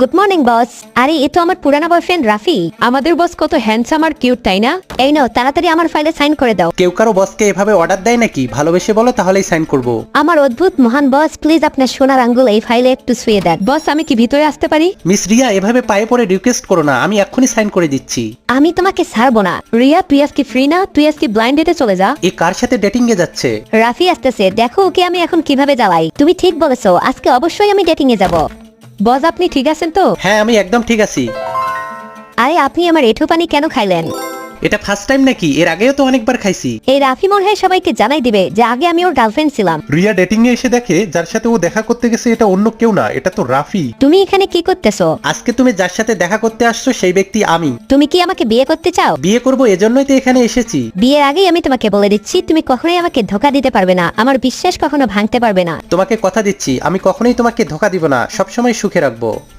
Good morning boss. আরে এ তো আমার পুরানা বয়ফ্রেন্ড রাফি। আমাদের বস কত হ্যান্ডসাম আর কিউট, তাই না? এই নাও তাড়াতাড়ি আমার ফাইলে সাইন করে দাও। কেউ কারো বসকে এভাবে অর্ডার দেয় নাকি? ভালোবেসে বলো, তাহলেই সাইন করব। আমার অদ্ভুত মহান বস, প্লিজ আপনার সোনার আঙ্গুল এই ফাইলে একটু ছুঁয়ে দেন। বস, আমি কি ভিতরে আসতে পারি? মিস রিয়া, এভাবে পায়ে পড়ে রিকোয়েস্ট করো না, আমি এক্ষুনি সাইন করে দিচ্ছি। আমি তোমাকে ছাড়বো না। রিয়া, তুই আজকে ফ্রি না? তুই আজকে ব্লাইন্ড ডেটে চলে যা। এ কার সাথে ডেটিং এ যাচ্ছে? রাফি আসতেছে, দেখো ওকে আমি এখন কিভাবে জ্বালাই। তুমি ঠিক বলেছো, আজকে অবশ্যই আমি ডেটিং এ যাব। বস, আপনি ঠিক আছেন তো? হ্যাঁ, আমি একদম ঠিক আছি। আরে আপনি আমার এঁঠো পানি কেন খাইলেন? এটা ফার্স্ট টাইম নাকি? এর আগেও তো অনেকবার খাইছি। এই রাফি মনে হয় সবাইকে জানাই দিবে যে আগে আমি ওর গার্লফ্রেন্ড ছিলাম। রিয়া ডেটিং এ এসে দেখে যার সাথে ও দেখা করতে গেছে এটা অন্য কেউ না, এটা তো রাফি। তুমি এখানে কি করতেছো? আজকে তুমি যার সাথে দেখা করতে আসছো সেই ব্যক্তি আমি। তুমি কি আমাকে বিয়ে করতে চাও? বিয়ে করব, এজন্যই তো এখানে এসেছি। বিয়ের আগেই আমি তোমাকে বলে দিচ্ছি, তুমি কখনোই আমাকে ধোকা দিতে পারবে না, আমার বিশ্বাস কখনো ভাঙতে পারবে না। তোমাকে কথা দিচ্ছি, আমি কখনোই তোমাকে ধোকা দিব না, সবসময় সুখে রাখবো।